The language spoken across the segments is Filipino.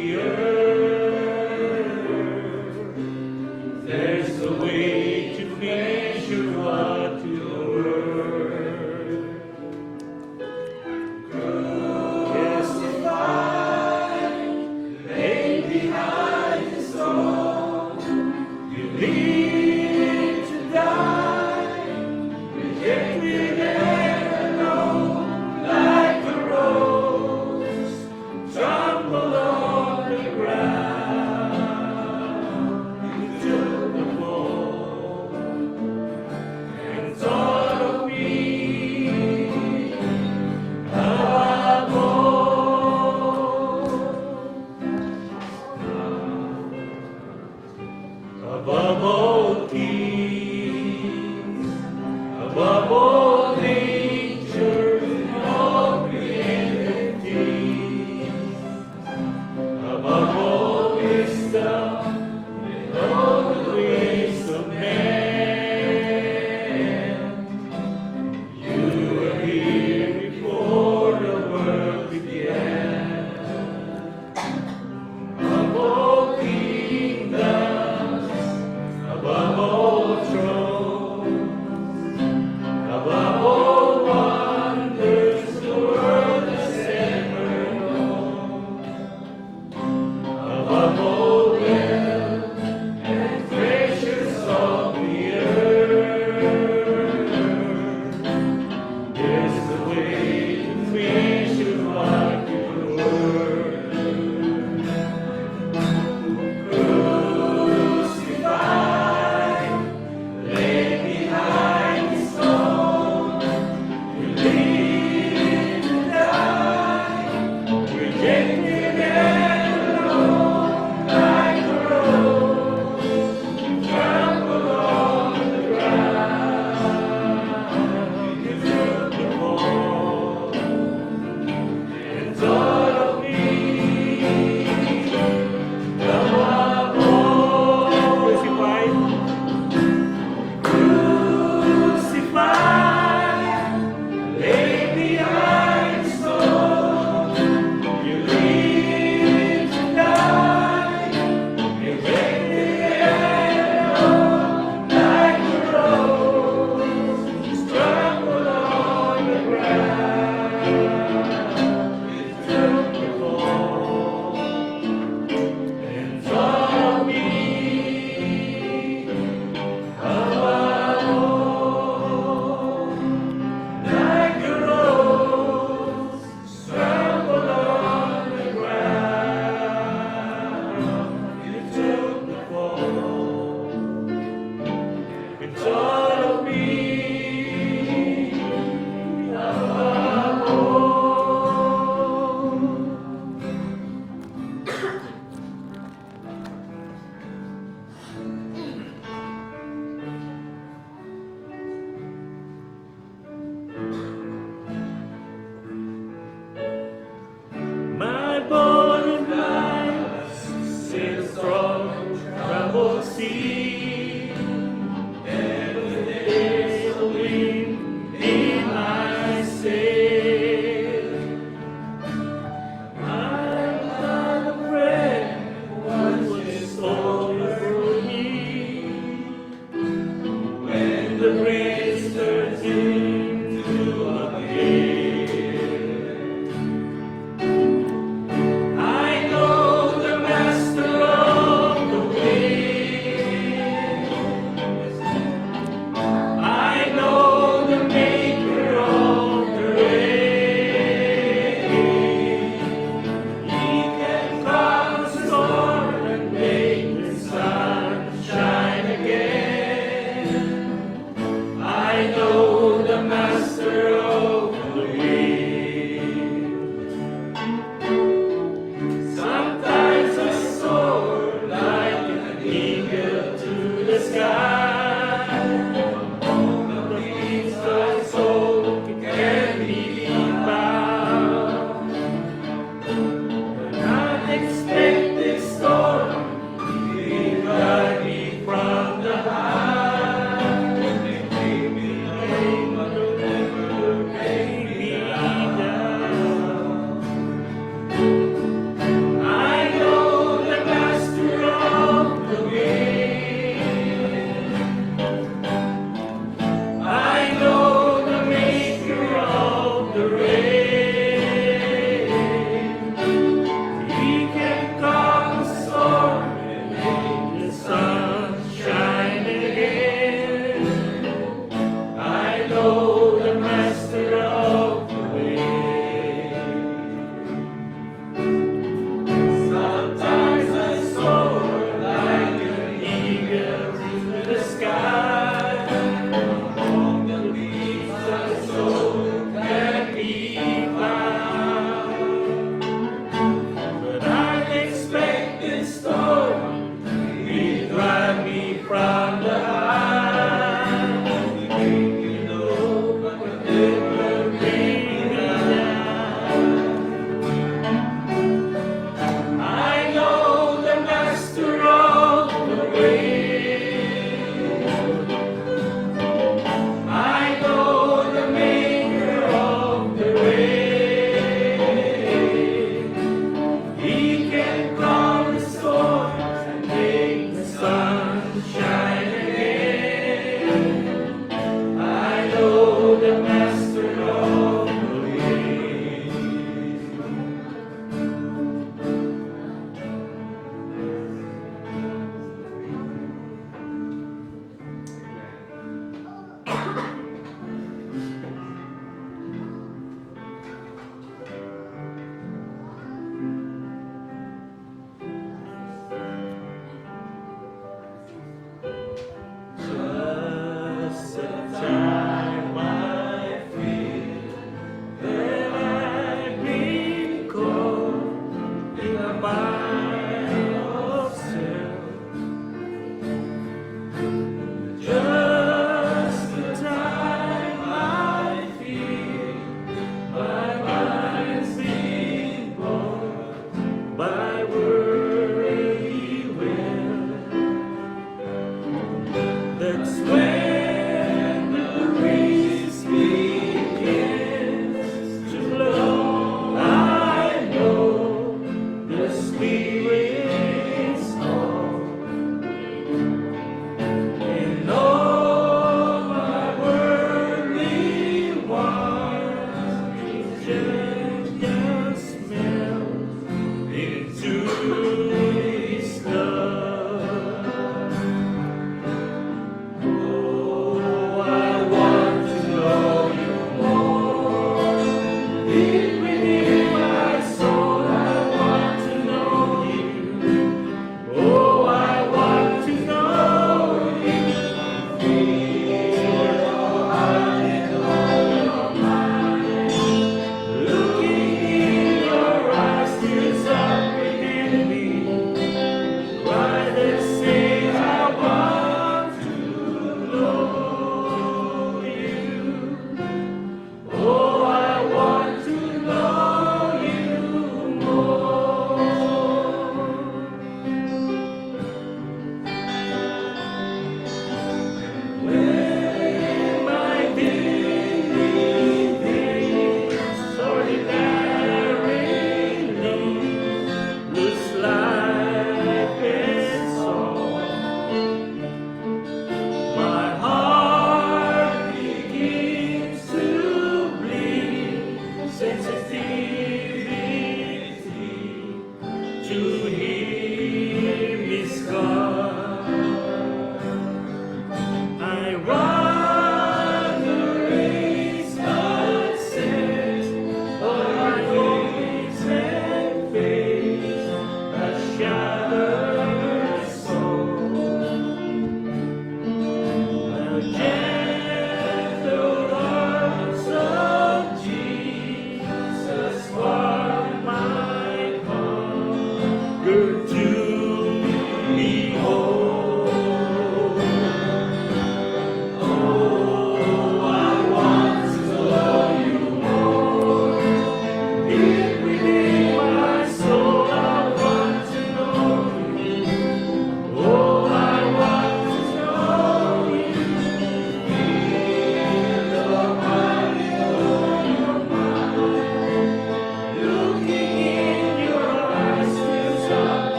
the earth. There's a way to measure what your word. Crucified, laid behind the stone, you live to die, rejected and alone, like a rose, trampled on the ground. You took the fall and thought of me above all kings, above all nature, all created things, above all wisdom, and all the ways of man. You were here before the world began. Above all kingdoms, above all thrones, above all wonders the world has ever known, above all wealth and treasures of the earth, there's a way to measure what your word. Crucified, laid behind the stone, you live to die, rejected and alone, like a rose, trampled on the ground. You took the fall and thought of me above all. Crucified, laid behind the stone, you live to die, rejected and alone, like a rose, trampled on the ground. You took the fall and thought of me above all, like a rose, trampled on the ground. You took the fall and thought of me above all. My body lies sails from troubled sea, and there's a wind in my sail. I'm not afraid what is over me when the race turns into a gale. I know the master of the way.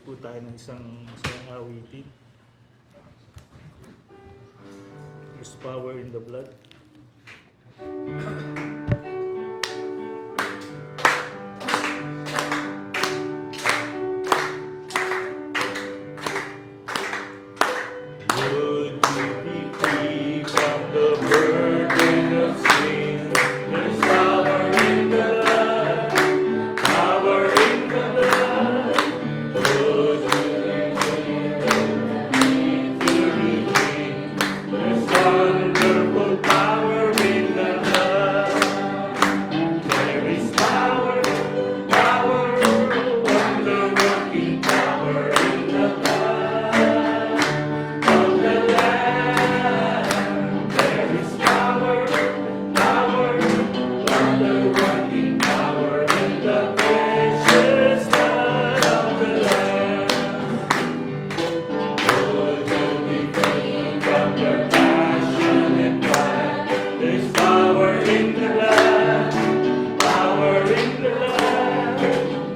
po tayo ng isang awitin. There's power in the blood. Would you be free from the burden of sin? There's power in the blood, power in the blood. Would you be free? There's wonderful power in the blood. There is power, power, wonder-working power in the blood of the Lamb. There is power, power, wonder-working power in the precious blood of the Lamb. Would you be free from your passion and pride? There's power in the blood, power in the blood.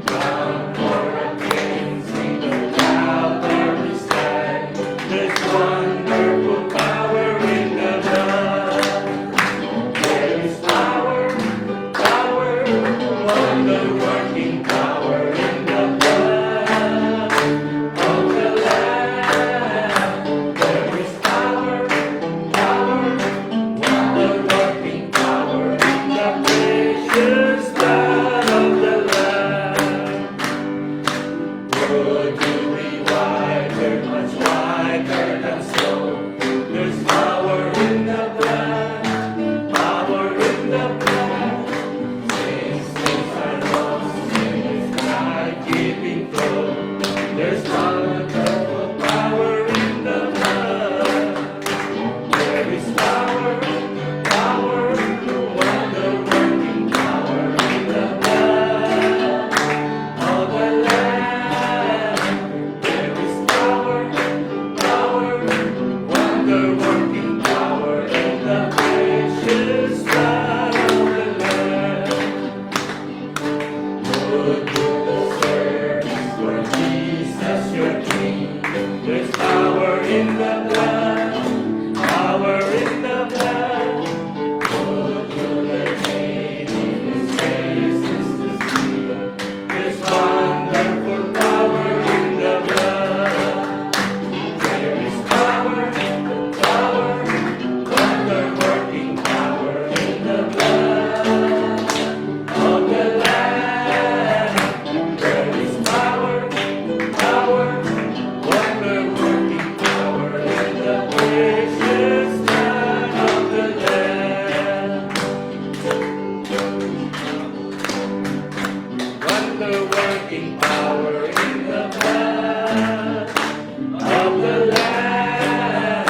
Bound for a cleansing the Calvary side. There's wonderful power in the blood. There is power, power, wonder-working power in the blood of the Lamb. There is power, power, wonder-working power in the precious blood of the Lamb. Would you be whiter, much whiter than snow? There's power in the blood, power in the blood. Since are lost in His life-giving flow, there's wonderful power in the blood. There is power, power, wonder-working power in the blood of the Lamb. There is power, power, wonder-working power in the precious blood of the Lamb. Would you service for Jesus your King? There's power in the blood, power in the blood. Would you let me in His faces to see? There's wonderful power in the blood. There is power, power, wonder-working power in the blood of the Lamb. There is power, power, wonder-working power in the precious blood of the Lamb. Wonder-working power in the blood of the Lamb.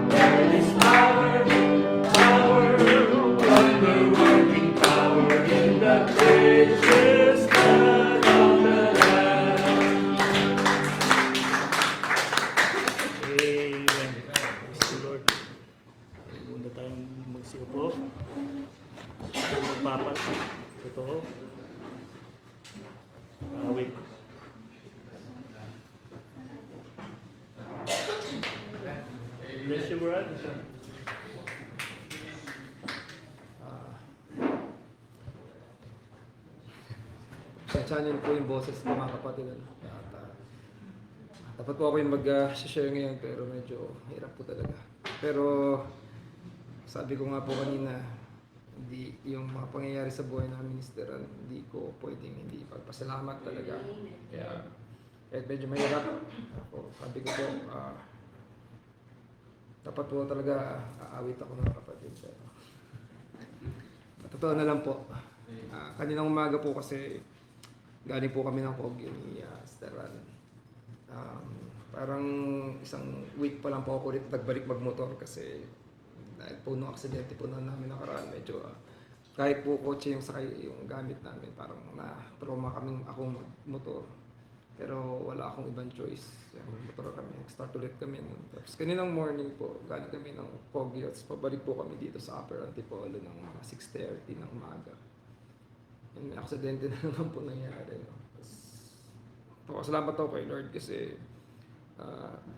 There is power, power, wonder-working power in the precious blood of the Lamb. Amen. Praise the Lord. Muna tayong magsiupo. Magpapat. Totoo. Awit. Bless you, brother. Channel po yung boses ng mga kapatid. At, dapat po ako yung mag-share ngayon pero medyo hirap po talaga. Pero sabi ko nga po kanina, hindi yung mga pangyayari sa buhay namin ministeran, hindi ko pwedeng hindi ipagpasalamat talaga. Kaya kahit medyo mahirap, ako, sabi ko po, dapat po talaga aawit ako ng kapatid. Pero totoo na lang po. Kaninang umaga po kasi galing po kami ng Kogyo ni Steran. Parang isang week pa lang po ako ulit nagbalik magmotor kasi dahil po nung aksidente po na namin nakaraan, medyo kahit po kotse yung sakay yung gamit namin, parang na-trauma kaming akong motor. Pero wala akong ibang choice. Motor kami, start ulit kami. Tapos kaninang morning po, galing kami ng Kogyo, tapos pabalik po kami dito sa Upper Antipolo ng mga 6:30 ng umaga. May aksidente na naman po nangyari. No? Tapos, Salamat ako kay Lord kasi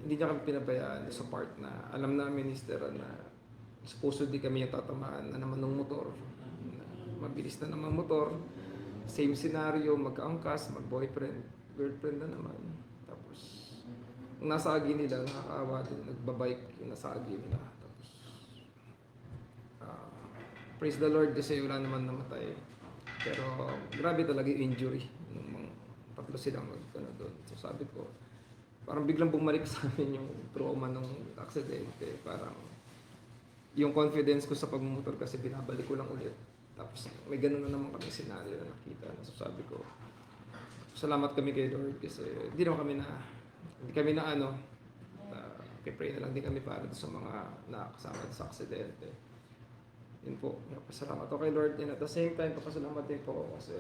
hindi niya kami pinabayaan sa part na alam namin ni Steran na supposedly kami yung tatamaan na naman ng motor. Na mabilis na naman motor. Same scenario, magkaangkas, mag-boyfriend, girlfriend na naman. Tapos, ang nasa agi nila, nakakaawa din, nagbabike yung nasa agi nila. Tapos, praise the Lord kasi wala naman namatay. Pero, grabe talaga yung injury. Nung mga tatlo silang doon. So, sabi ko, parang biglang bumalik sa amin yung trauma ng aksidente. Parang, yung confidence ko sa pagmumotor kasi binabalik ko lang ulit. Tapos may ganun na naman kami scenario na nakita. So sabi ko, salamat kami kay Lord kasi hindi kami na pray na lang din kami para sa mga nakasama sa aksidente. Yun po, pasalamat ako kay Lord. And at the same time, pasalamat din po ako kasi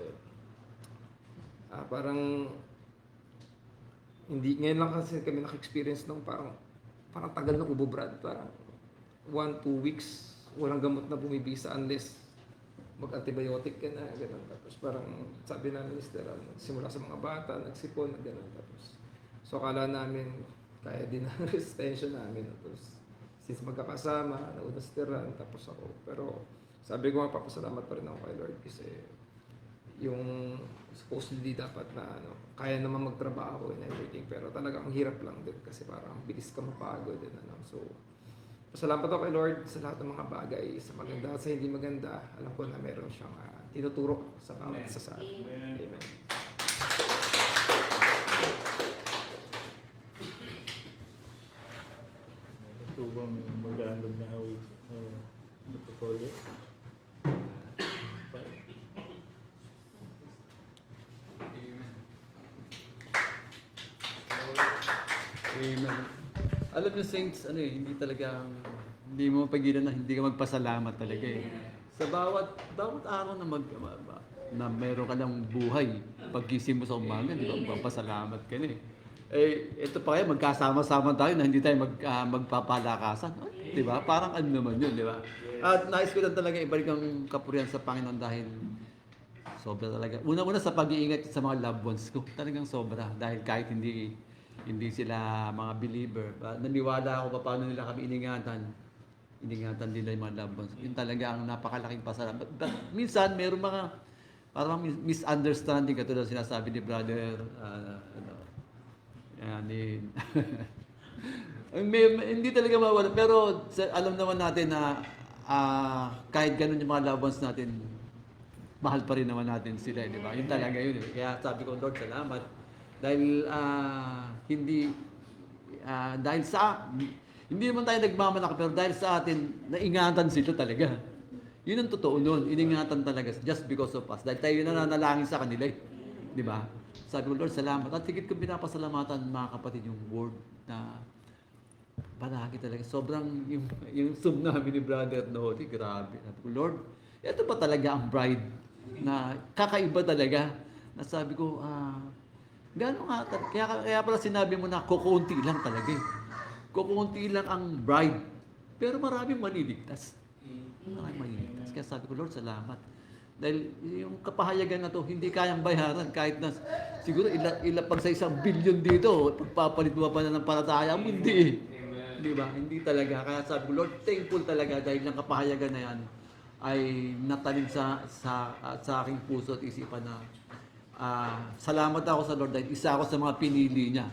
parang hindi, ngayon lang kasi kami naka-experience ng parang tagal na ubo-brad. Parang 1-2 weeks, walang gamot na bumibisa unless mag-antibiotic ka na, gano'n. Tapos parang sabi namin, simula sa mga bata, nagsipon, gano'n. Tapos, so akala namin, kaya din ang resistensya namin. Tapos, since magkakasama, nauna si Teran, tapos ako. Pero, sabi ko nga, papasalamat pa rin ako kay Lord kasi yung supposedly dapat na kaya naman magtrabaho and everything. Pero talagang ang hirap lang din kasi parang bilis ka mapagod. So, salamat ako kay Lord sa lahat ng mga bagay, sa maganda at sa hindi maganda. Alam ko na meron siyang tinuturo sa bawat isa sa atin. Amen. Ito bang mag-aanog na awit na portfolio? Amen. Alam niyo saints, hindi mo pagilan na hindi ka magpasalamat talaga eh. Sa bawat araw na meron ka ng buhay, paggising mo sa umaga, di ba, magpapasalamat ka na eh. Ito pa kaya, magkasama-sama tayo na hindi tayo magpapalakasan. Di ba? Parang ano naman yun, di ba? At nais ko lang talaga ibalik ang kapurihan sa Panginoon dahil sobra talaga. Una-una sa pag-iingat sa mga loved ones ko, talagang sobra. Dahil kahit hindi sila mga believer, naniwala ako paano nila kami iningatan nila yung mga loved ones. Yun talaga ang napakalaking pasalamat. But minsan, meron mga parang misunderstanding katulad sinasabi ni brother, hindi talaga mawala. Pero alam naman natin na kahit ganun yung mga loved ones natin, mahal pa rin naman natin sila, di ba? Yun talaga yun. Kaya sabi ko, Lord, salamat. Dahil hindi naman tayo nagmamalaki, pero dahil sa atin, naingatan sila talaga. Yun ang totoo nun. Iningatan talaga just because of us. Dahil tayo nananalangin sa kanila eh. Di ba? Sabi ko, Lord, salamat. At higit ko pinapasalamatan mga kapatid yung word na palagi talaga. Sobrang yung sub namin ni Brother Noti, grabe. Sabi ko, Lord, ito pa talaga ang bride na kakaiba talaga. Na sabi ko, gano'n nga, kaya pala sinabi mo na kukunti lang talaga eh. Kukunti lang ang bride. Pero maraming maliligtas. Maraming maliligtas. Kaya sabi ko, Lord, salamat. Dahil yung kapahayagan na to, hindi kayang bayaran. Kahit na siguro ilapag sa 1 billion dito, pagpapalit mo pa na ng palataya mo, hindi eh. Di ba? Hindi talaga. Kaya sabi ko, Lord, thankful talaga dahil ang kapahayagan na yan ay natanim sa aking puso at isipan na salamat ako sa Lord dahil isa ako sa mga pinili niya.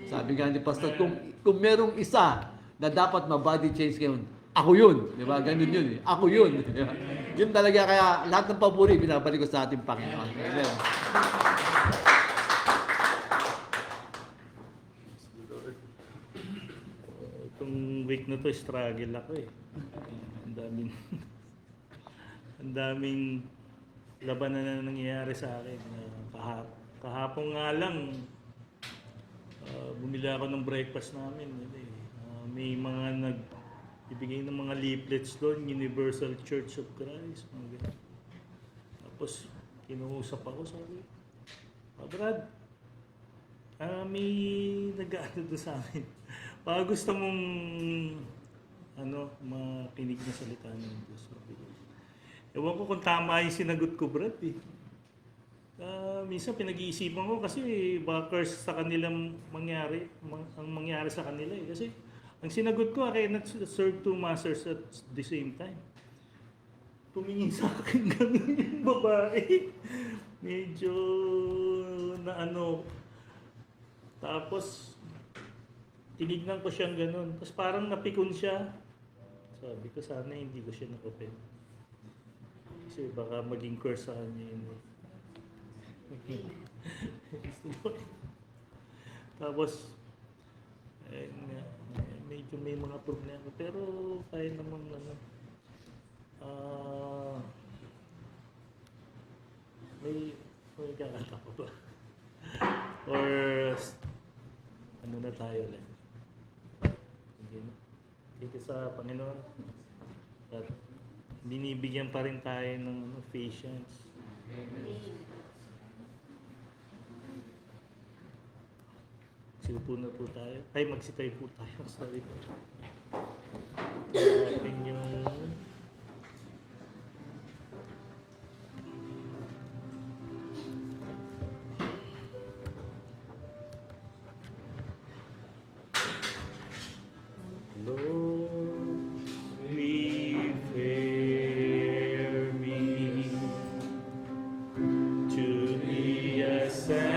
Sabi nga ni Pastor, kung merong isa na dapat ma-body change ngayon, ako yun. Di ba? Ganun yun eh. Ako yun. Diba? Yun talaga kaya lahat ng paburi binabalik ko sa ating Panginoon. Amen. Itong week na to, struggle ako eh. Ang daming labanan na nangyayari sa akin. Kahapon nga lang, bumili ako ng breakfast namin. May mga ibigay ng mga leaflets doon, Universal Church of Christ. Tapos, kinuusap ako, sabi, Brad, may nag-ano doon sa amin. Pag gusto mong makinig na salita ng Diyos. Ewan ko kung tama yung sinagot ko, Brad. minsan pinag-iisipan ko kasi baka curse sa kanilang mangyari, ang mangyari sa kanila eh. Kasi ang sinagot ko, I cannot serve two masters at the same time. Tumingin sa akin ganun yung babae. Medyo na ano. Tapos, tinignan ko siyang ganun. Tapos parang napikon siya. Sabi ko, sana hindi ko siya nakopin. Kasi baka maging curse sa kanya yun. Tapos, ayun nga, medyo may mga problema. Pero kaya naman ano, may kakata ko ba? Or ano na tayo ulit? Hindi na. Dito sa Panginoon. At binibigyan pa rin tayo ng patience. Siupo na po tayo. Ay, magsitay po tayo. Sorry po. Natin yung... Lord, prepare me to be a sanctuary,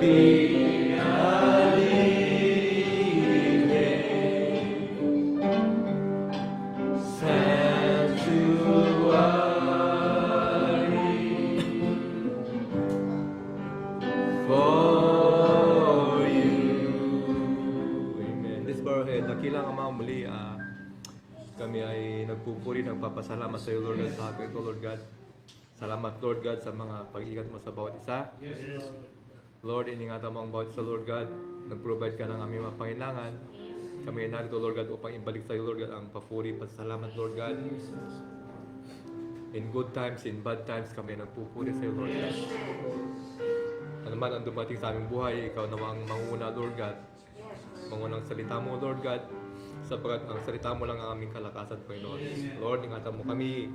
be a living sanctuary for you. Amen. This bow our head. Dakilang Ama, muli kami ay nagpupuri ng papasalamat sa iyo, Lord God, sa hapon ito, Lord God. Salamat, Lord God, sa mga pag-iingat mo sa bawat isa. Lord, iningatan mo ang bawat isa, Lord God. Nag-provide ka ng aming mga pangailangan. Kami ay narito, Lord God, upang ibalik sa iyo, Lord God, ang papuri, pasalamat, Lord God. In good times, in bad times, kami ay nagpupuri sa iyo, Lord God. Ano man ang dumating sa aming buhay, ikaw na ang manguna, Lord God. Mangunang salita mo, Lord God, sapagkat ang salita mo lang ang aming kalakasan, Panginoon. Lord, ingatan mo kami,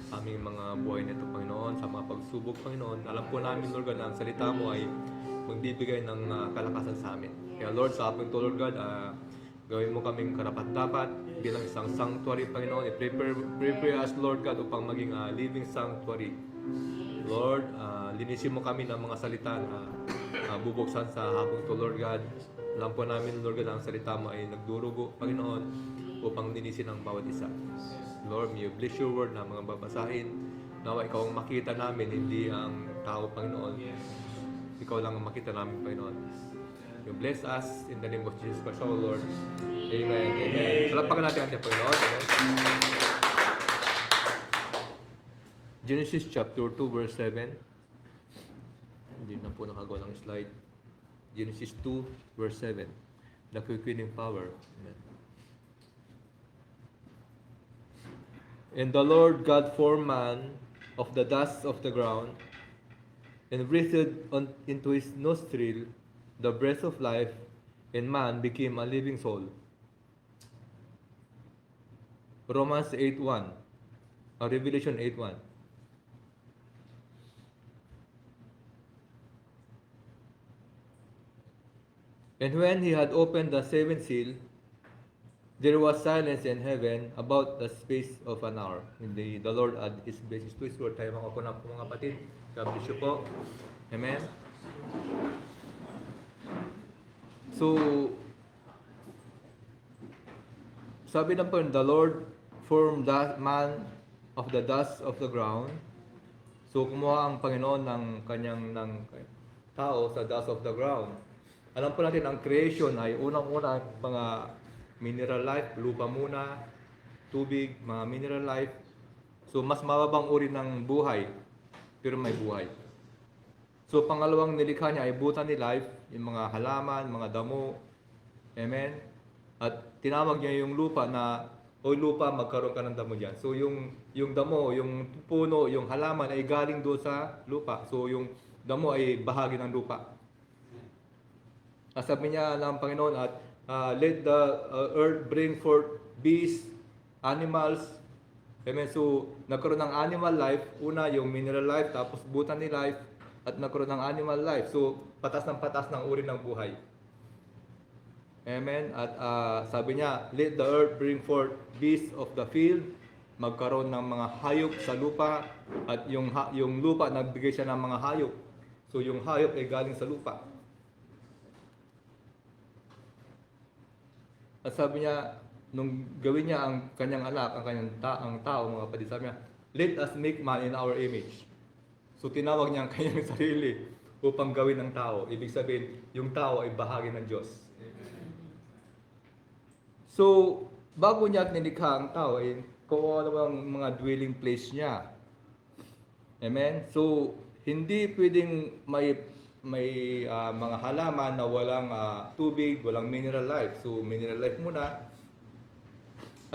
aming mga buhay nito, Panginoon, sa mga pagsubok, Panginoon. Alam po namin, Lord God, na ang salita mo ay magbibigay ng kalakasan sa amin. Kaya, Lord, sa hapon ito, Lord God, gawin mo kaming karapat-dapat bilang isang sanctuary, Panginoon. I-prepare us, Lord God, upang maging living sanctuary. Lord, linisin mo kami ng mga salita na bubuksan sa hapon ito, Lord God. Alam po namin, Lord God, ang salita mo ay nagdurugo, Panginoon, upang linisin ang bawat isa. Lord, may you bless your word na mga babasahin. Nawa ikaw ang makita namin, hindi ang tao, Panginoon. Ikaw lang ang makita namin, Panginoon. You bless us in the name of Jesus Christ, our Lord. Amen. Amen. Salapakan natin ang Panginoon. Amen. Genesis chapter 2, verse 7. Hindi na po nakagawa ng slide. Genesis 2, verse 7. The quickening power. Amen. And the Lord God formed man of the dust of the ground, and breathed into his nostril the breath of life, and man became a living soul. Romans 8:1, Revelation 8:1. And when he had opened the seventh seal, there was silence in heaven about the space of an hour. The Lord add His blessings to His word. Tayo mga kunang po mga kapatid. God bless you po. Amen. So, sabi ng Panginoon, the Lord formed that man of the dust of the ground. So, kumuha ang Panginoon ng kanyang tao sa dust of the ground. Alam po natin, ang creation ay unang-una mga mineral life, lupa muna, tubig, mga mineral life. So, mas mababang uri ng buhay, pero may buhay. So, pangalawang nilikha niya ay botany life, yung mga halaman, mga damo. Amen? At tinawag niya yung lupa na, o lupa, magkaroon ka ng damo dyan. So, yung damo, yung puno, yung halaman ay galing doon sa lupa. So, yung damo ay bahagi ng lupa. Sabi niya ng Panginoon at let the earth bring forth beasts, animals. Amen. So, nagkaroon ng animal life. Una, yung mineral life, tapos botany life, at nagkaroon ng animal life. So, patas ng uri ng buhay. Amen. At sabi niya, let the earth bring forth beasts of the field. Magkaroon ng mga hayop sa lupa. At yung lupa, nagbigay siya ng mga hayop. So, yung hayop ay galing sa lupa. At sabi niya, nung gawin niya ang kanyang anak, ang tao, mga kapatid, sabi niya, let us make man in our image. So tinawag niya ang kanyang sarili upang gawin ng tao. Ibig sabihin, yung tao ay bahagi ng Diyos. So, bago niya nilikha ang tao, kung ano ang mga dwelling place niya. Amen? So, hindi pwedeng may mga halaman na walang tubig, walang mineral life. So, mineral life muna.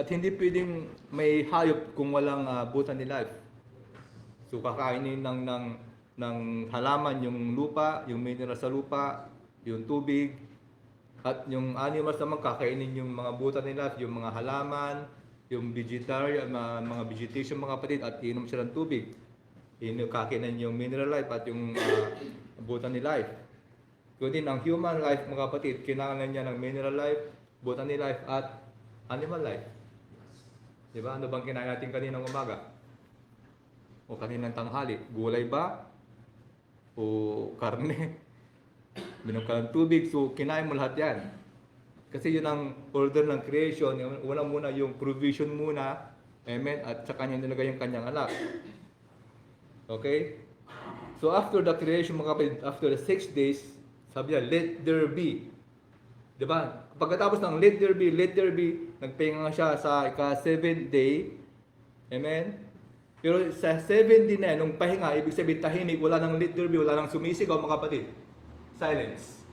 At hindi pwedeng may hayop kung walang botany life. So, kakainin ng halaman yung lupa, yung mineral sa lupa, yung tubig, at yung animals naman kakainin yung mga botany life, yung mga halaman, yung vegetarian, mga vegetation, mga kapatid, at inom sila ng tubig. Kakainin yung mineral life at yung botany life. Kundi ang human life, mga kapatid, kailangan niya ng mineral life, botany life, at animal life. Diba? Ano bang kinain natin kaninang umaga? O kaninang tanghali? Gulay ba? O karne? Minom ka ng tubig, so kinain mo lahat yan. Kasi yun ang order ng creation. Una muna yung provision muna. Amen? At sa kanya nilagay yung kanyang anak. Okay? So after the creation, mga kapatid, after the 6 days, sabi niya, let there be. Diba? Pagkatapos ng let there be, nagpahinga siya sa ika-7th day. Amen? Pero sa 7th day na nung pahinga, ibig sabihin tahimik, wala nang let there be, wala nang sumisigaw, mga kapatid. Silence.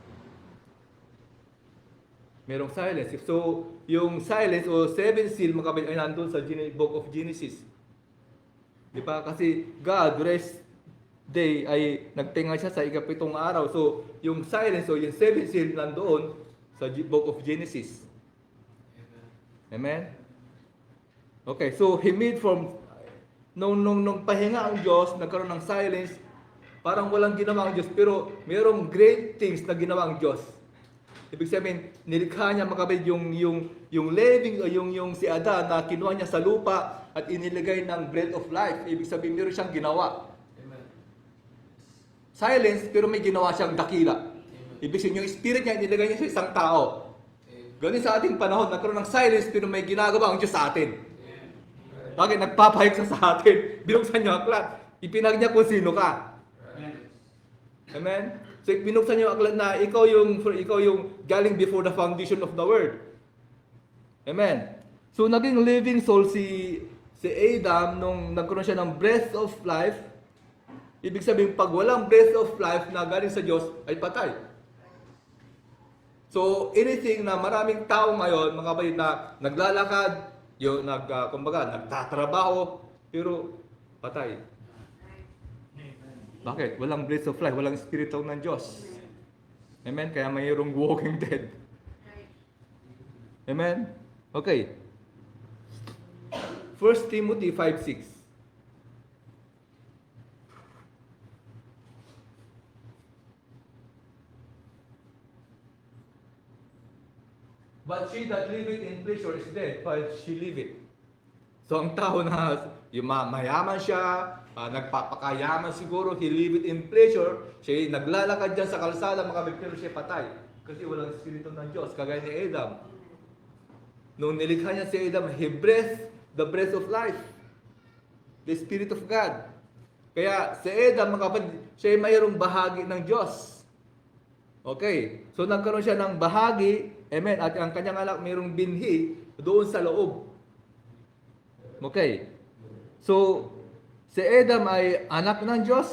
Merong silence. So, yung silence o 7 seal, mga kapatid, ay nandun sa book of Genesis. Diba? Kasi God, rest day, ay nagpahinga siya sa ika-7 araw. So, yung silence o yung 7 seal nandoon sa book of Genesis. Amen? Okay, so he made from, nung pahinga ang Diyos, nagkaroon ng silence, parang walang ginawa ang Diyos, pero mayroong great things na ginawa ang Diyos. Ibig sabihin, nilikha niya makabit yung living, yung si Adan na kinuha niya sa lupa at inilagay ng breath of life. Ibig sabihin, meron siyang ginawa. Silence, pero may ginawa siyang dakila. Ibig sabihin, yung spirit niya, inilagay niya sa isang tao. Ganun sa ating panahon, nagkaroon ng silence, pero may ginagawa ang Diyos sa atin. Bakit? Nagpapahig siya sa atin. Binuksan niyo ang aklat. Ipinag niya kung sino ka. Amen? So, binuksan niyo ang aklat na ikaw yung galing before the foundation of the world. Amen? So, naging living soul si Adam nung nagkaroon siya ng breath of life. Ibig sabihin, pag walang breath of life na galing sa Diyos, ay patay. So, anything na maraming tao ngayon, mga kapatid, na naglalakad, kumbaga, nagtatrabaho, pero patay. Bakit? Walang breath of life, walang spirito ng Diyos. Amen? Kaya mayroong walking dead. Amen? Okay. 1 Timothy 5:6. But she that liveth in pleasure is dead, while she liveth. So ang tao na yung mayaman siya, nagpapakayaman siguro, he liveth in pleasure, siya naglalakad dyan sa kalsada, pero siya patay. Kasi walang espiritu ng Diyos, kagaya ni Adam. Nung nilikha niya si Adam, he breathed the breath of life. The Spirit of God. Kaya si Adam, siya ay mayroong bahagi ng Diyos. Okay. So nagkaroon siya ng bahagi, amen, at ang kanyang anak mayroong binhi doon sa loob. Okay. So, si Adam ay anak ng Diyos.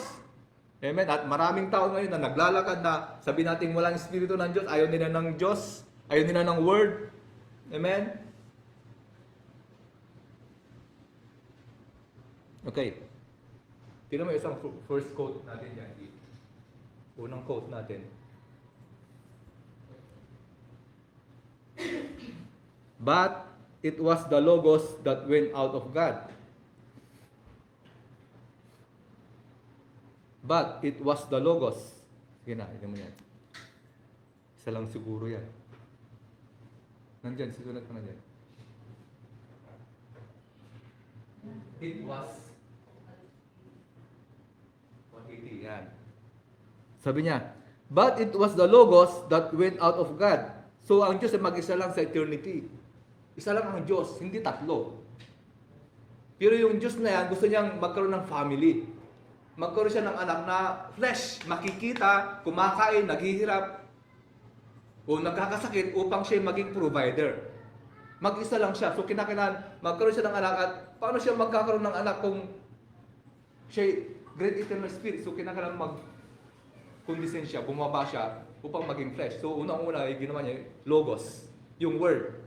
Amen. At maraming tao ngayon na naglalakad na sabi natin walang espiritu ng Diyos, ayaw nila ng Diyos, ayaw nila ng Word. Amen. Okay. Tignan mo isang first quote natin yan. Unang quote natin. But it was the Logos that went out of God. But it was the Logos. Sige na, ito mo yan. Isa lang siguro yan. Nandyan, sisulat ko na dyan. It was 180, yan. Sabi niya, but it was the Logos that went out of God. So, ang Diyos ay mag-isa lang sa eternity. Isa lang ang Diyos, hindi tatlo. Pero yung Diyos na yan, gusto niyang magkaroon ng family. Magkaroon siya ng anak na flesh, makikita, kumakain, naghihirap, o nagkakasakit upang siya maging provider. Mag-isa lang siya. So, kinakailangan magkaroon siya ng anak at paano siya magkakaroon ng anak kung siya great eternal spirit? So, kinakailangan mag-condescend siya, bumaba siya upang maging flesh. So, unang-una ay ginawa niya, Logos, yung word.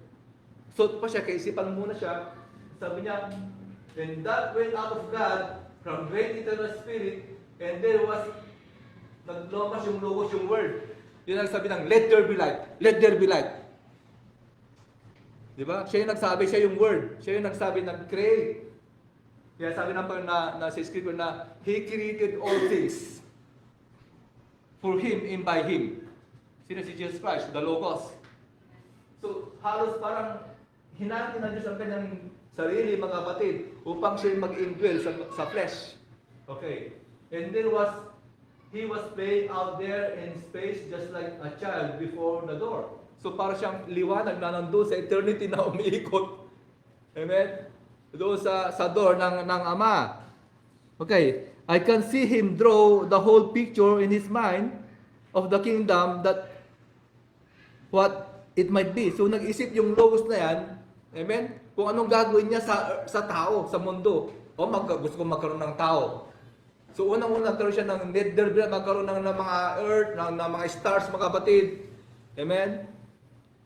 So, pa siya, kaisipan muna siya, sabi niya, and that went out of God from great eternal spirit, and there was, naglomas yung Logos, yung word. Yun ang sabi ng, let there be light, let there be light. Diba? Siya yung nagsabi, siya yung word. Siya yung nagsabi, nag-create. Kaya sabi naman na sa scripture na, He created all things for Him and by Him. Sino si Jesus Christ? The Logos. So, halos parang hinati na Diyos ang kanyang sarili, mga kapatid, upang siya mag-indwell sa flesh. Okay. And there was he was playing out there in space just like a child before the door. So para siyang liwanag na nandun sa eternity na umiikot. Amen? Doon sa door ng Ama. Okay, I can see him draw the whole picture in his mind of the kingdom that what it might be. So nag-isip yung logos na yan, amen? Kung anong gagawin niya sa tao, sa mundo. O gusto ko magkaroon ng tao. So unang-unang nagkaroon siya ng nether, magkaroon ng mga earth, ng mga stars, mga kapatid. Amen?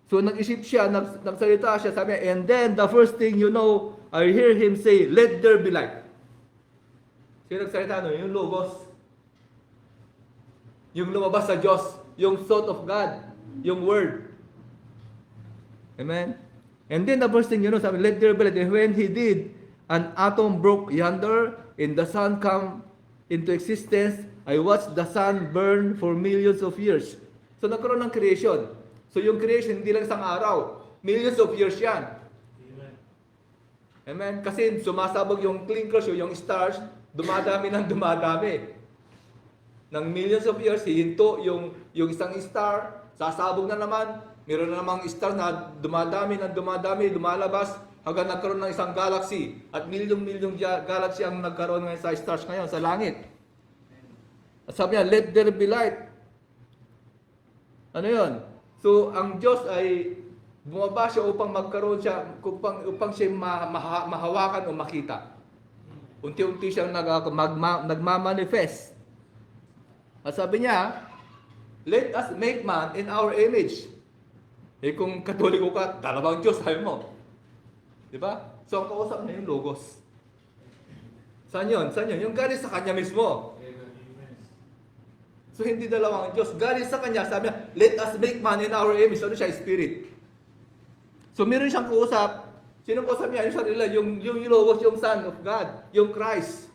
So nag-isip siya, nagsalita siya, sabi niya, and then the first thing you know, I hear him say, let there be light. Sino nagsalita no? Yung logos. Yung lumabas sa Diyos. Yung thought of God. Yung word. Amen? And then the first thing you know, sabi, let there be light. And when he did, an atom broke yonder, and the sun came into existence. I watched the sun burn for millions of years. So nagkaroon ng creation. So yung creation, hindi lang isang araw. Millions of years yan. Amen? Kasi sumasabog yung clinkers, yung stars, dumadami ng dumadami. Ng millions of years, hihinto yung isang star, sasabog na naman, meron na namang star na dumadami ng dumadami, lumalabas, hanggang nagkaroon ng isang galaxy. At milyong-milyong galaxy ang nagkaroon ngayon sa stars ngayon, sa langit. At sabi niya, let there be light. Ano yun? So, ang Diyos ay bumaba siya upang magkaroon siya, upang siya mahawakan o makita. Unti-unti siyang nagmamanifest. At sabi niya, let us make man in our image. Eh kung katoliko ka, dalawang Diyos, sabi mo. Diba? So, ang kausap niya yung logos. Saan yun? Saan yun? Yung galing sa kanya mismo. So, hindi dalawang Diyos. Galing sa kanya, sabi niya, let us make man in our image. Ano siya? Spirit. So, meron siyang kausap. Sino kausap niya? Yung sarili, yung logos, yung Son of God, yung Christ.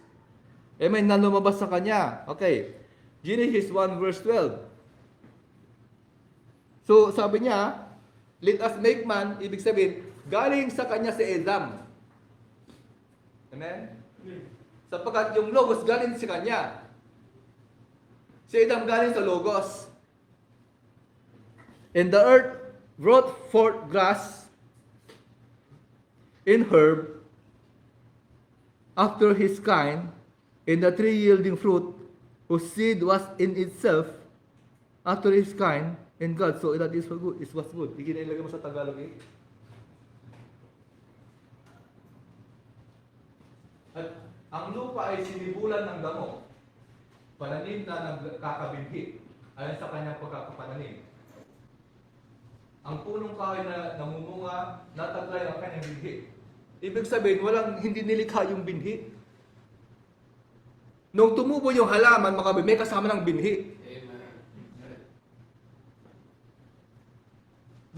Amen, na lumabas sa kanya. Okay. Genesis 1 verse 12. So, sabi niya, let us make man, ibig sabihin, galing sa kanya si Adam. Amen? Sapagkat yung logos galing sa kanya. Si Adam galing sa logos. And the earth brought forth grass and herb after his kind, and the tree yielding fruit, whose seed was in itself after his kind, and God saw that it was good. It was good. Ikinilagay mo sa Tagalog eh. At ang lupa ay sinibulan ng damo, pananim na nagkakabinhi, ayon sa kanyang pagkakapananim. Ang punong kahoy na namumunga, nataglay ang kanyang binhi. Ibig sabihin, hindi nilikha yung binhi. Nung tumubo yung halaman, may kasama ng binhi.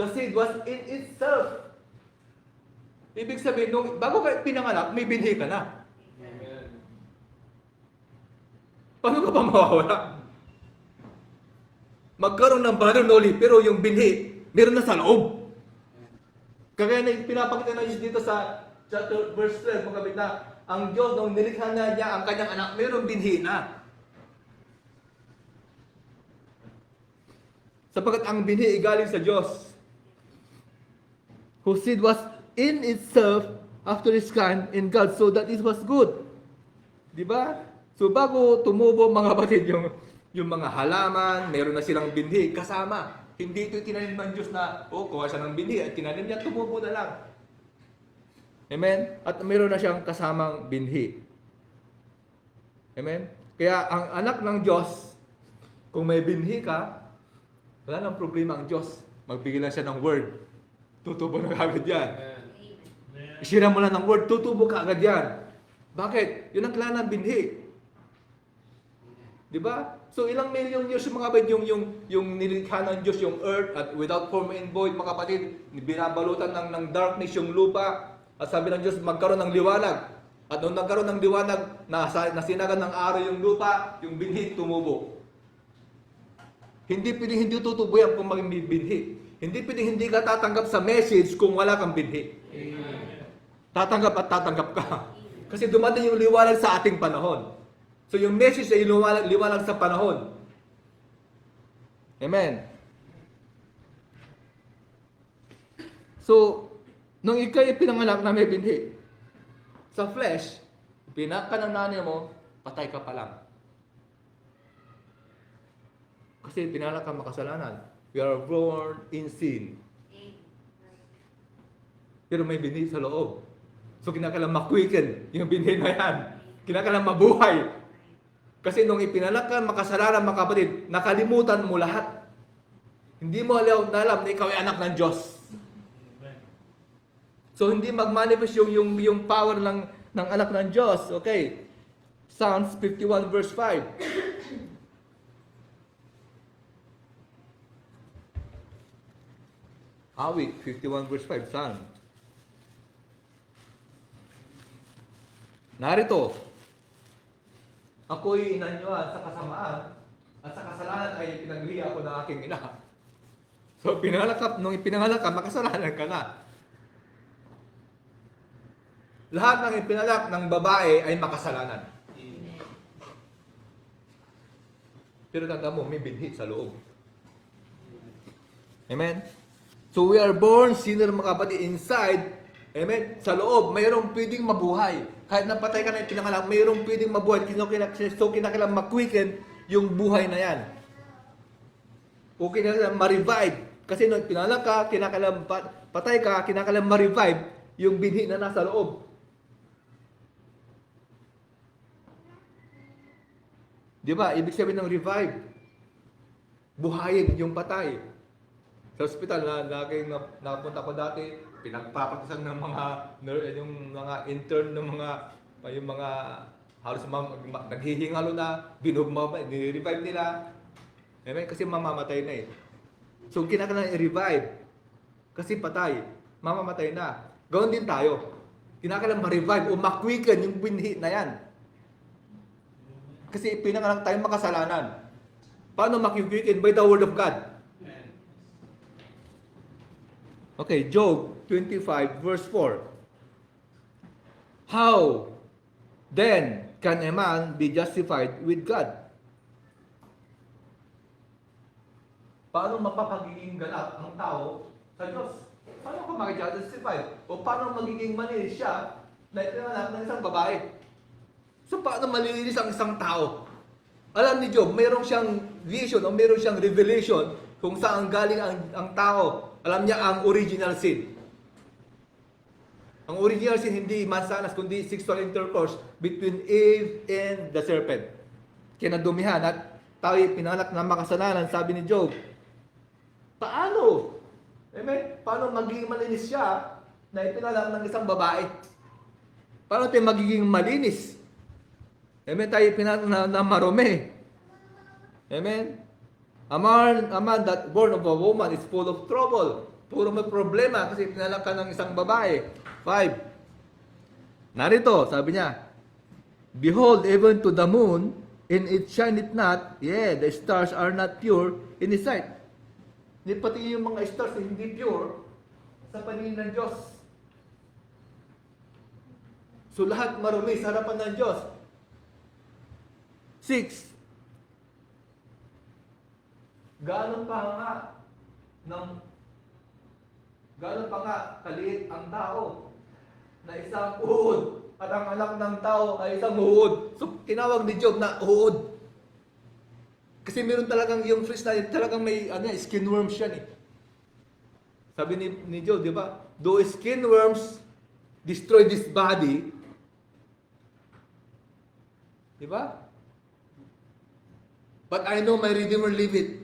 The seed was in itself. Ibig sabihin, bago ka pinanganak, may binhi ka na. Paano ka pa mawawala? Magkaroon ng banal pero yung binhi, meron na sa loob. Kagaya na pinapakita na dito sa chapter verse 12, magkabit na, ang Diyos, nung nilikha na niya ang kanyang anak, meron binhi na. Sapagkat ang binhi ay galing sa Diyos, whose seed was in itself after his kind in God, so that it was good. Diba? So bago tumubo mga batid yung mga halaman, meron na silang binhi kasama. Hindi ito tinanim ng Diyos na, kuha siya ng binhi at tinanim niya, tumubo na lang. Amen? At meron na siyang kasamang binhi. Amen? Kaya ang anak ng Diyos, kung may binhi ka, wala nang problema ang Diyos. Magbigay lang siya ng word. Tutubo na agad yan. Isira mo lang ng word, tutubo ka agad yan. Bakit? Yun ang kailangan ng binhi. Diba? So ilang million years yung mga kapatid, yung nilikha ng Diyos, yung earth, at without form and void, mga kapatid, binabalutan ng darkness yung lupa, at sabi ng Diyos, magkaroon ng liwanag. At nung nagkaroon ng liwanag, nasinagan ng araw yung lupa, yung binhi tumubo. Hindi pwedeng hindi tutubo yan kung maging binhi. Hindi pwedeng hindi ka tatanggap sa message kung wala kang binhi. Tatanggap at tatanggap ka. Kasi dumating yung liwanag sa ating panahon. So yung message ay liwanag sa panahon. Amen. So, nung ikay pinanganak na may binhi, sa flesh, pinak ka ng nanay mo, patay ka pa lang. Kasi pinanganak ka makasalanan. We are born in sin. Pero may binhi sa loob. So, kinakailangan makwiken yung binhi na yan. Kinakailangan mabuhay. Kasi nung ipinanak ka, makasalanan, mga kapatid, nakalimutan mo lahat. Hindi mo alam na ikaw ay anak ng Diyos. So, hindi mag-manifest yung power ng anak ng Diyos. Okay. Psalms 51 verse 5. Awit 51 verse 5. Psalm. Narito, ako'y inanyuan sa kasamaan at sa kasalanan ay pinagliya ako ng aking ina. So, nung ipinanganak ka, makasalanan ka na. Lahat ng ipinalak ng babae ay makasalanan. Pero tanda mo, may binhi sa loob. Amen? So we are born sinner, mga kapatid, inside. Amen? Sa loob, mayroong pwedeng mabuhay. Kahit napatay ka na ipinanganak, mayroong pwedeng mabuhay. So kinakailangan makwiken yung buhay na yan. O kinakailangan ma-revive. Kasi nung ipinanganak ka, kinakailangan patay ka, kinakailangan ma-revive yung binhi na nasa loob. Di ba? Ibig sabihin ng revive. Buhayin yung patay. Sa ospital na napunta ko dati, pinagpapakisan ng yung mga intern ng yung mga halos naghihingalo na, ni-revive nila. Amen? Kasi mamamatay na eh. So kinakailangan i-revive. Kasi patay, mamamatay na. Gawin din tayo. Kinakailangan ma-revive o makwiken yung binhi na yan. Kasi pinanganak tayong makasalanan. Paano makikwiken? By the word of God. Okay, Job 25 verse 4. How then can a man be justified with God? Paano mapapagiging ganap ang tao sa Diyos? Paano ka mag-justify? O paano magiging malinis siya na ipinanganak ng isang babae? So, paano malilinis ang isang tao? Alam ni Job, mayroong siyang vision o mayroong siyang revelation kung saan galing ang tao. Alam niya ang original sin. Ang original sin hindi mansanas kundi sexual intercourse between Eve and the serpent. Kinadumihan at tayo pinanganak na makasalanan, sabi ni Job. Paano? Amen? Paano magiging malinis siya na ipinanganak ng isang babae? Paano tayo magiging malinis? Amen, tayo pinanganak na marumi. Amen? A man that born of a woman is full of trouble. Puro may problema kasi pinanganak ka ng isang babae. 5. Narito, sabi niya, behold, even to the moon, and it shineth not, the stars are not pure in His sight. Hindi pati yung mga stars hindi pure sa paningin ng Diyos. So lahat marumi sa harapan ng Diyos. 6. Gaano pa nga kaliit ang tao na isang uhod at ang anak ng tao ay isang uhod. So tinawag ni Job na uhod. Kasi meron talagang yung flesh na talagang may skin worms yan eh. Sabi ni Job, di ba? Though skin worms destroy this body, di ba? But I know my Redeemer liveth.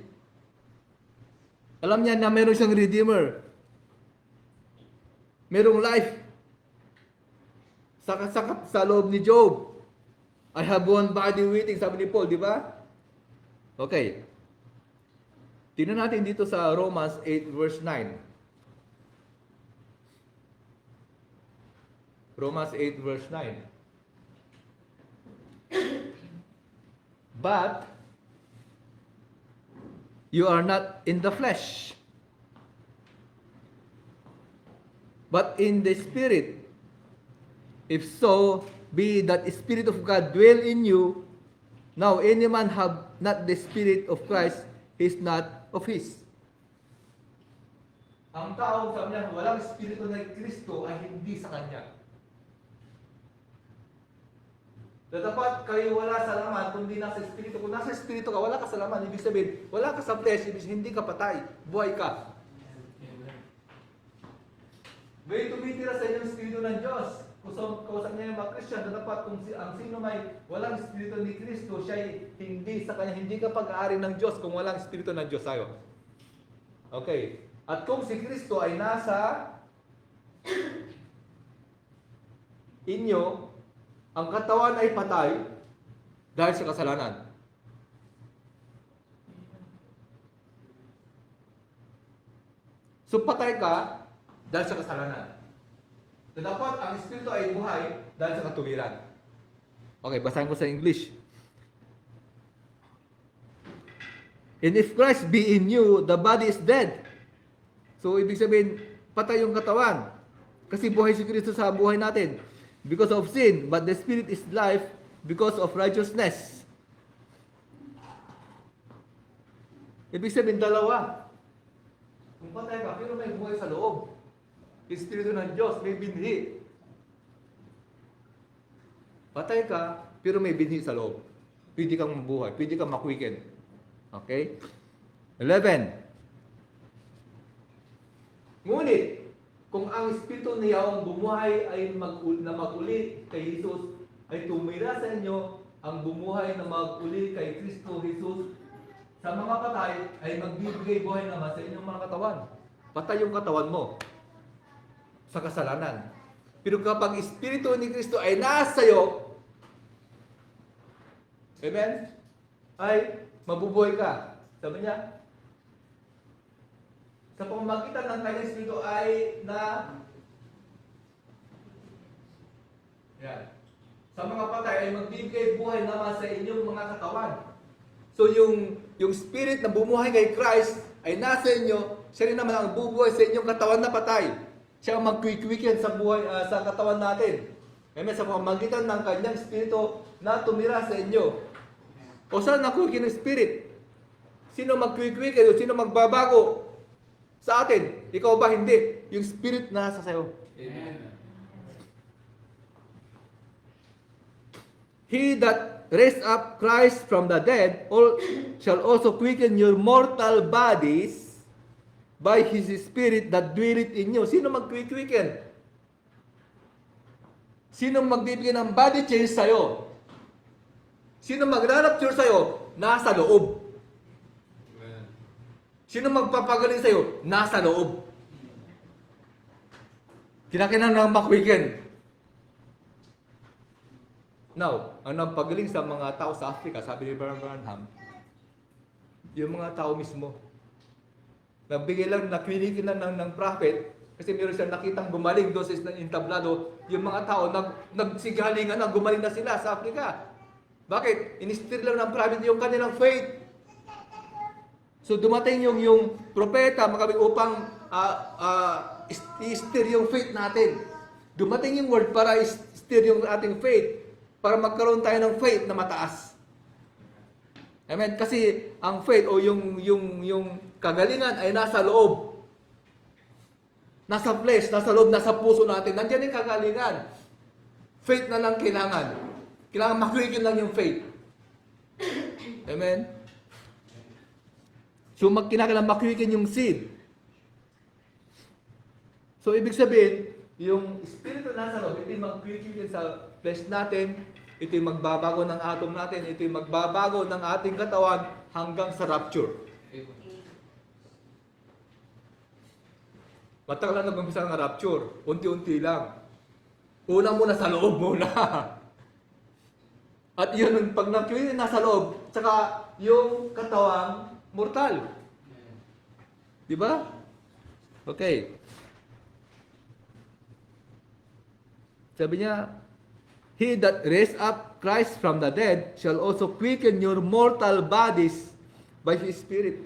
Alam niya na meron siyang Redeemer. Merong life. Sa loob ni Job. I have one body waiting, sabi ni Paul, di ba? Okay. Tingnan natin dito sa Romans 8 verse 9. Romans 8 verse 9. But you are not in the flesh, but in the Spirit. If so be that the Spirit of God dwell in you, Now, any man have not the Spirit of Christ, he is not of his. Ang tao, sabi niya, walang Espiritu ng Kristo ay hindi sa kanya. Dapat kayo wala sa laman kung di nasa Espiritu. Kung nasa Espiritu ka, wala ka sa laman. Ibig sabihin, wala ka sa flesh, ibig sabihin, hindi ka patay. Buhay ka. May tumitira sa inyo ang Espiritu ng Diyos. Kausap niya yung mga Christian, dapat kung ang sino may walang Espiritu ni Kristo, siya ay hindi sa kanya, hindi ka pag-aari ng Diyos kung walang Espiritu ng Diyos sa'yo. Okay. At kung si Kristo ay nasa inyo, ang katawan ay patay dahil sa kasalanan. So patay ka dahil sa kasalanan. So dapat ang Espiritu ay buhay dahil sa katuwiran. Okay, basahin ko sa English. And if Christ be in you, the body is dead. So ibig sabihin, patay yung katawan. Kasi buhay si Kristo sa buhay natin. Because of sin, but the Spirit is life because of righteousness. Ibig sabihin, dalawa. Kung patay ka, pero may buhay sa loob. Espiritu ng Diyos, may binhi. Patay ka, pero may binhi sa loob. Pwede kang mabuhay, pwede kang makwiken. Okay? 11. Ngunit, kung ang Espiritu niya ang bumuhay ay mag-uli kay Jesus, ay tumira sa inyo ang bumuhay na mag-uli kay Kristo Jesus, sa mga patay ay magbibigay buhay naman sa inyong mga katawan. Patay yung katawan mo sa kasalanan. Pero kapag Espiritu ni Kristo ay nasa iyo, amen, ay mabubuhay ka. Sabi niya, sa pamamagitan ng kanyang Espiritu ay yan. Sa mga patay ay magbibigay buhay naman sa inyong mga katawan. So yung Spirit na bumuhay kay Christ ay nasa inyo, siya rin naman ang bubuhay sa inyong katawan na patay. Siya ang magkwikwikyan sa buhay sa katawan natin. Amen. Sa pamamagitan ng kanyang Espiritu na tumira sa inyo. O saan nakwikwik ng Spirit? Sino magkwikwikyan o sino magbabago sa atin? Ikaw ba hindi? Yung Spirit na nasa sayo. Amen. He that raised up Christ from the dead shall also quicken your mortal bodies by His Spirit that dwelleth in you. Sino mag-quicken? Sino magbibigay ng body change sa'yo? Sino mag-rapture sa'yo? Nasa loob. Sino magpapagaling sa'yo? Nasa loob. Kinakailangan ng makwiken. Now, ang nagpagaling sa mga tao sa Africa, sabi ni Branham, yung mga tao mismo, nagbigay lang, nakwinikin lang ng prophet, kasi meron siyang nakitang gumaling doon sa entablado, yung mga tao, nagsigalingan na, gumaling na sila sa Africa. Bakit? Inistir lang ng prophet yung kanilang faith. So dumating yung propeta upang i-stir yung faith natin. Dumating yung word para i-stir yung ating faith, para magkaroon tayo ng faith na mataas. Amen. Kasi ang faith o yung kagalingan ay nasa loob. Nasa flesh, nasa loob, nasa puso natin. Nandiyan yung kagalingan. Faith na lang kailangan. Kailangan makwikin lang yung faith. Amen. So kinakailangan makwikin yung seed. So ibig sabihin, yung Espiritu nasa loob, ito yung magkwikin sa flesh natin, ito yung magbabago ng atom natin, ito yung magbabago ng ating katawan hanggang sa rapture. Matagal lang nag-umpisa ng rapture, unti-unti lang. Una muna sa loob muna. At yun, pag nag-clean nasa loob, tsaka yung katawang mortal. Di ba? Okay. Sabi niya, He that raised up Christ from the dead shall also quicken your mortal bodies by His Spirit.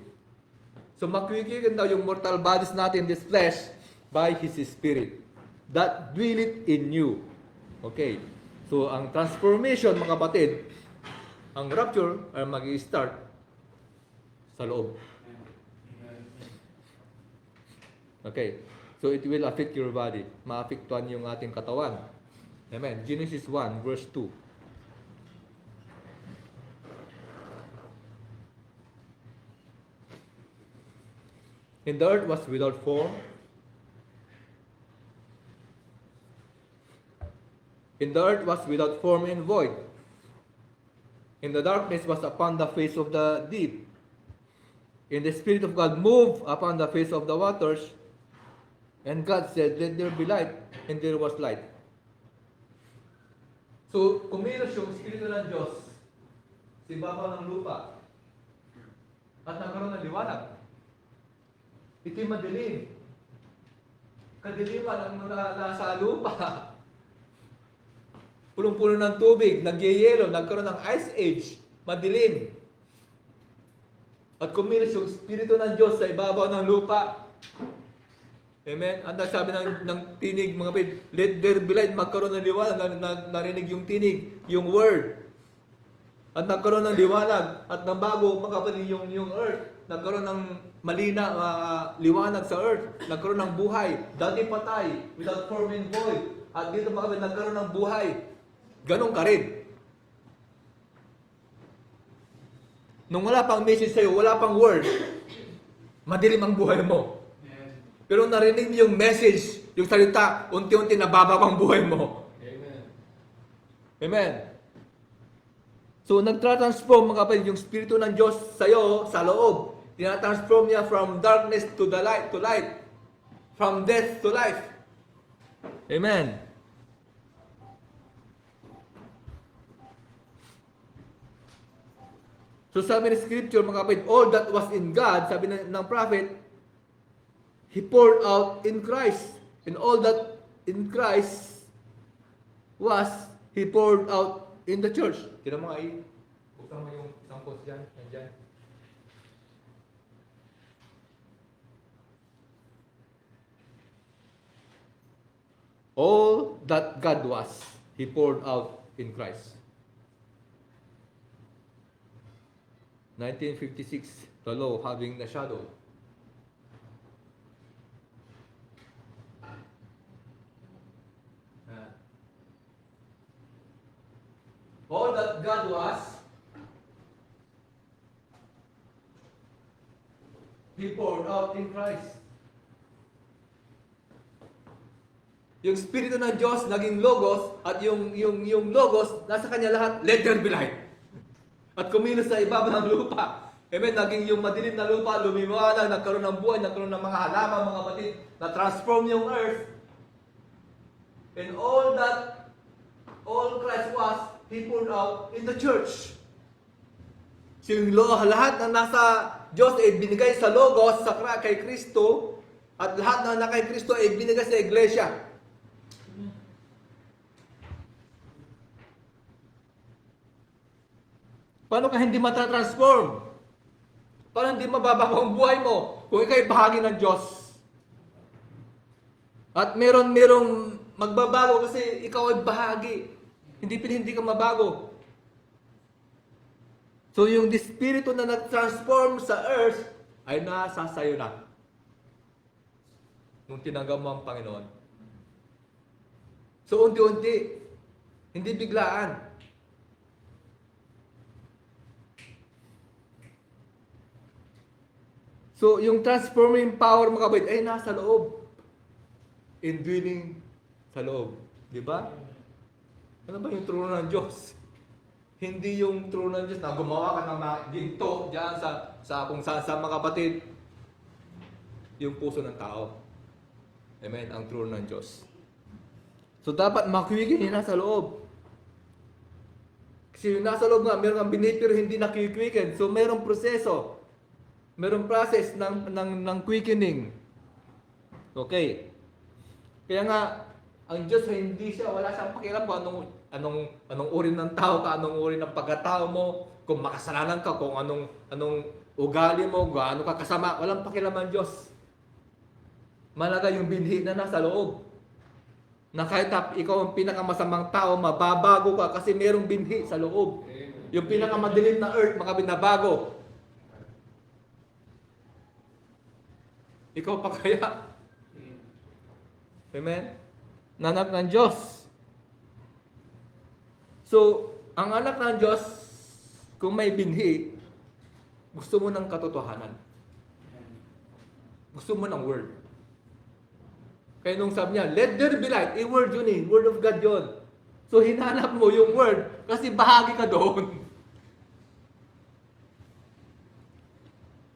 So makwikikin daw yung mortal bodies natin, this flesh, by His Spirit that dwelleth in you. Okay. So ang transformation, mga kapatid, ang rapture ay mag-i-start sa loob. Okay. So it will affect your body. Maapektuhan yung ating katawan. Amen. Genesis 1 verse 2. And the earth was without form. And the earth was without form and void. And the darkness was upon the face of the deep. And the Spirit of God moved upon the face of the waters. And God said, "Let there be light." And there was light. So, kumilos yung Espiritu ng Diyos sa ibabaw ng lupa. At nagkaroon ng liwanag. Ito'y madilim. Kadiliman ang nasa lupa. Punong-puno ng tubig, nagyayelo, nagkaroon ng ice age, madilim. At kumilos yung Espiritu ng Diyos sa ibabaw ng lupa. Amen? Ang sabi ng tinig, mga kapatid, let there be light, magkaroon ng liwanag, narinig yung tinig, yung word. At nagkaroon ng liwanag, at nabago, mga kapatid, yung earth, nagkaroon ng malina, liwanag sa earth, nagkaroon ng buhay, dati patay, without form and void. At dito mga kapatid, nagkaroon ng buhay. Ganon ka rin. Nung wala pang message sa'yo, wala pang word, madilim ang buhay mo. Pero narinig yung message, yung salita, unti-unti nababago ang buhay mo. Amen. Amen. So, nagtra-transform mga kapatid, yung Espiritu ng Diyos sa'yo, sa loob. Tina-transform niya from darkness to the light, to light. From death to life. Amen. So, sabi ng Scripture, mga kapatid, all that was in God, sabi ng prophet, He poured out in Christ. And all that in Christ was, He poured out in the church. Tira mo ay, buksan mo yung isang post dyan. Nandyan. All that God was, He poured out in Christ. 1956, the law having the shadow. All that God was, He poured out in Christ. Yung Espiritu ng Diyos naging Logos at yung Logos nasa Kanya lahat, let there be light. At kumilos sa ibabaw ng lupa. Amen, naging yung madilim na lupa, lumiwanag, nagkaroon ng buhay, nagkaroon ng mga halaman, mga kapatid, na-transform yung earth. And all Christ was, He poured out in the church. So yung lahat na nasa Diyos ay binigay sa Logos, sa kay Kristo, at lahat na kay Kristo ay binigay sa iglesia. Paano ka hindi matatransform? Paano hindi mababago ang buhay mo kung ikaw ay bahagi ng Diyos? At merong magbabago kasi ikaw ay bahagi. Hindi ka mabago. So yung Espiritu na nag-transform sa earth ay nasa sayo na. Nung tinanggap mo ang Panginoon. So unti-unti, hindi biglaan. So yung transforming power mga kapatid ay nasa loob. Indwelling sa loob. Di ba? Ano ba yung trono ng Diyos? Hindi yung trono ng Diyos na gumawa ka ng mga ginto dyan sa kung saan sa mga kapatid. Yung puso ng tao. Amen? Ang trono ng Diyos. So dapat makiwigin yung nasa loob. Kasi yung nasa loob nga, meron kang binit pero hindi nakikiwikin. So merong proseso. Merong process ng quickening. Okay. Kaya nga, ang Diyos hindi siya, wala siyang pakialam kung anong uri ng tao ka, anong uri ng pagkatao mo, kung makasalanan ka, kung anong ugali mo, gaano ka kasama, walang pakialam ang Diyos. Malaga yung binhi na nasa loob. Na kahit ikaw ang pinakamasamang tao, mababago ka kasi merong binhi sa loob. Amen. Yung pinakamadilim na earth, mga binabago. Ikaw pa kaya? Amen? Nanak ng Diyos. So, ang anak ng Diyos, kung may binhi, gusto mo ng katotohanan. Gusto mo ng word. Kaya nung sabi niya, let there be light, word yun eh, word of God yun. So, hinanap mo yung word kasi bahagi ka doon.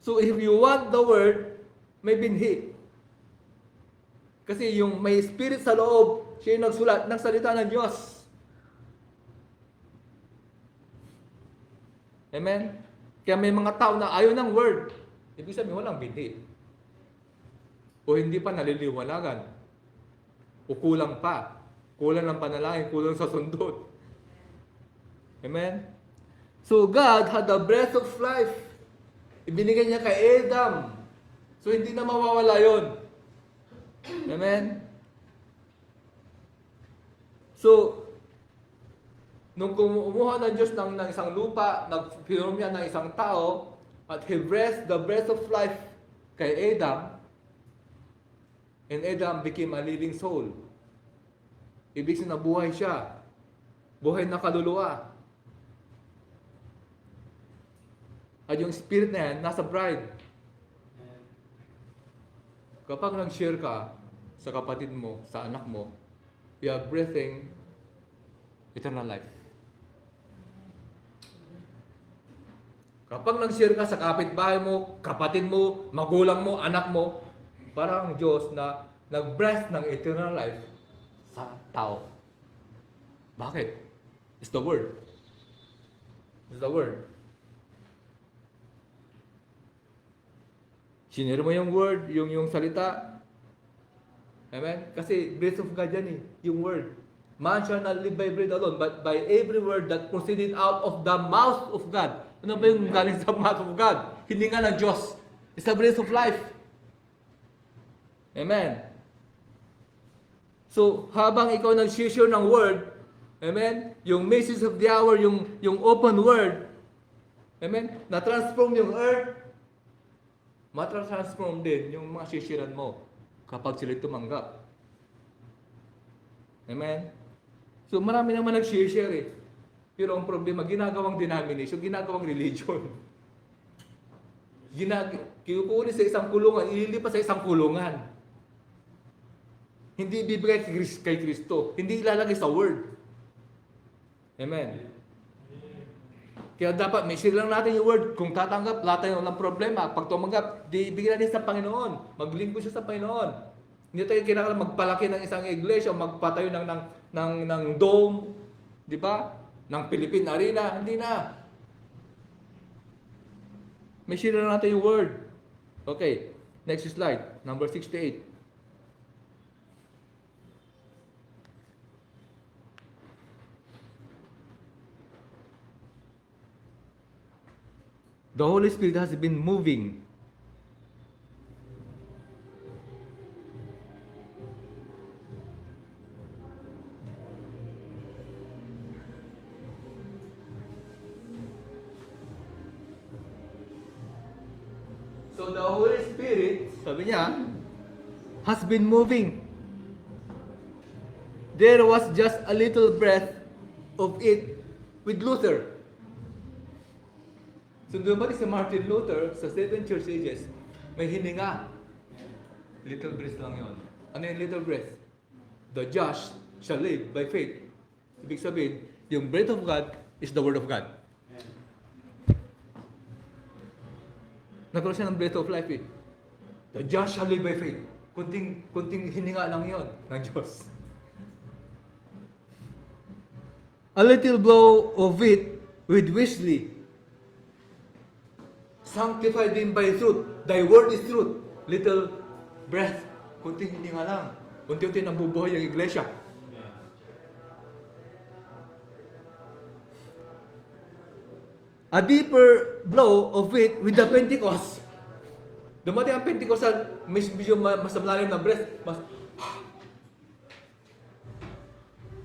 So, if you want the word, may binhi. Kasi yung may spirit sa loob, siya yung nagsulat ng salita ng Diyos. Amen? Kaya may mga tao na ayaw ng word. Ibig sabihin, walang binhi. O hindi pa naliliwanagan. O kulang pa. Kulang ng panalangin, kulang sa sundot. Amen? So God had the breath of life. Ibinigay niya kay Adam. So hindi na mawawala yon. Amen? So, nung kumuha ng Diyos ng isang lupa, nagpinom niya ng isang tao, at He breathed the breath of life kay Adam, and Adam became a living soul. Ibig sabihin nabuhay siya. Buhay na kaluluwa. At yung spirit na yan, nasa bride. Kapag nag-share ka sa kapatid mo, sa anak mo, you are breathing eternal life. Kapag nag-share ka sa kapitbahay mo, kapatid mo, magulang mo, anak mo, parang ang Diyos na nag-breath ng eternal life sa tao. Bakit? It's the Word. It's the Word. Sinira mo yung Word, yung salita. Amen? Kasi breath of God yan eh, yung Word. Man shall not live by bread alone, but by every word that proceeded out of the mouth of God. Ano ba yung galing sa mouth of God? Hindi nga ng Diyos. It's the breath of life. Amen? So, habang ikaw nag-share ng word, amen? Yung message of the hour, yung open word, amen? Na-transform yung earth, matransform din yung mga sisiran mo kapag sila tumanggap. Amen? So, marami naman nag-share eh. Pero ang problema, ginagawang denomination, ginagawang religion. Kinukunin sa isang kulungan, ililipat sa isang kulungan. Hindi ibibigay kay Kristo. Hindi ilalagay sa Word. Amen. Kaya dapat may share lang natin yung Word. Kung tatanggap, lahat tayo walang problema. Pag tumanggap, di ibigay natin sa Panginoon. Maglingkod siya sa Panginoon. Hindi tayo kailangan magpalaki ng isang iglesia o magpatayo ng dome. Di ba? Ng Philippine Arena. Hindi na. May share lang natin yung Word. Okay. Next slide. Number 68. The Holy Spirit has been moving. So the Holy Spirit, sabi niya, has been moving. There was just a little breath of it with Luther. So dumating si Martin Luther sa 7 church ages, may hininga. Little breath lang yon. Ano yung little breath? The just shall live by faith. Ibig sabihin, yung breath of God is the word of God. Nagkaroon siya ng breath of life eh. The just shall live by faith. Kunting hininga lang yon ng Diyos. A little blow of it with Wesley. Sanctify them by truth. Thy word is truth. Little breath. Kunting hininga lang. Unti-unti nang bubuhay ang iglesia. A deeper blow of it with the Pentecost. Dumating ang Pentecost, medyo mas malalim na breath.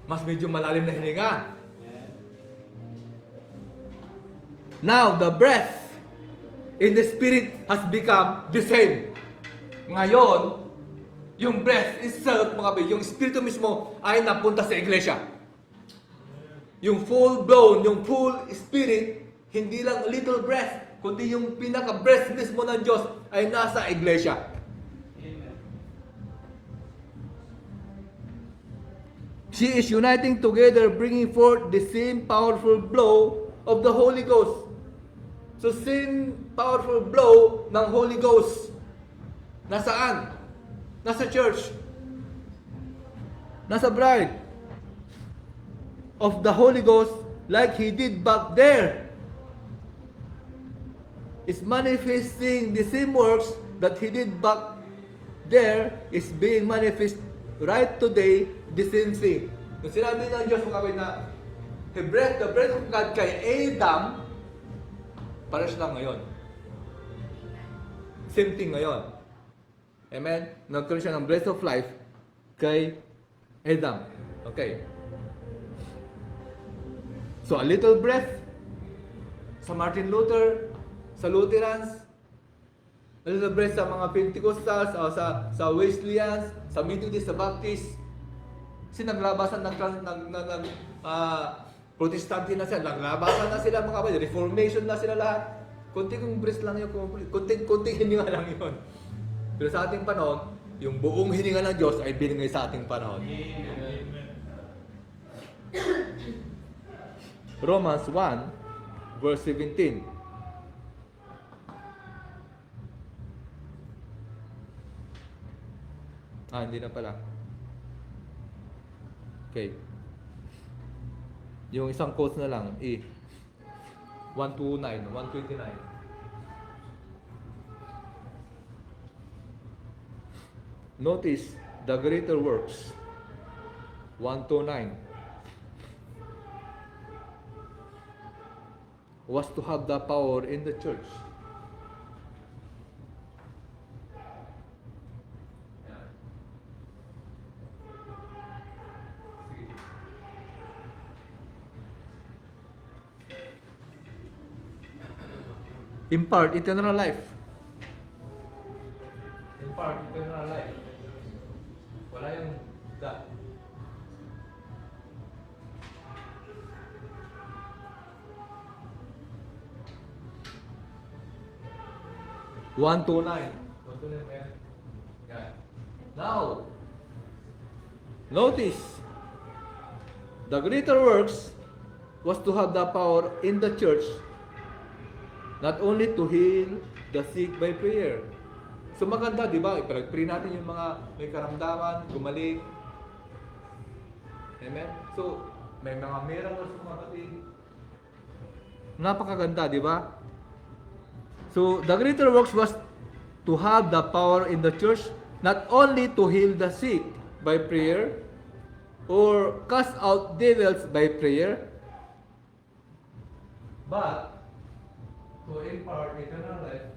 Mas medyo malalim na hininga. Now, the breath in the Spirit has become the same. Ngayon, yung breath itself, mga kapatid, yung Espiritu mismo ay napunta sa iglesia. Yung full-blown, yung full Spirit, hindi lang little breath, kundi yung pinaka-breath mismo ng Diyos ay nasa iglesia. She is uniting together, bringing forth the same powerful blow of the Holy Ghost. So, same powerful blow ng Holy Ghost. Nasaan? Nasa church. Nasa bride of the Holy Ghost like He did back there. Is manifesting the same works that He did back there is being manifest right today, the same thing. Kung sinabi ng Diyos mga kapatid na the breath of God kay Adam, pares lang ngayon. Same thing ngayon. Amen? Nagkaroon siya ng breath of life kay Adam. Okay. So, a little breath sa Martin Luther, sa Lutherans, a little breath sa mga Pentecostals, o sa Wesleyans, sa Methodist, sa Baptist. Kasi naglabasan Protestante na sila, naglabasan na sila mga kapatid, Reformation na sila lahat. Konting breath lang yun, konting hininga lang yun. Pero sa ating panahon, yung buong hininga ng Diyos ay binigay sa ating panahon. Romans 1, verse 17. Hindi na pala. Okay. Yung isang quote na lang, 129. Notice the greater works. 129. Was to have the power in the church. Impart eternal life. Impart eternal life. Wala yung da. One, two, nine. Now, notice the greater works was to have the power in the church, not only to heal the sick by prayer. So maganda, di ba? Ipag-pray natin yung mga may karamdaman, gumaling. Amen? So, may mga miracles mga kapatid. Napakaganda, di ba? So, the greater works was to have the power in the church, not only to heal the sick by prayer, or cast out devils by prayer, but to impart eternal life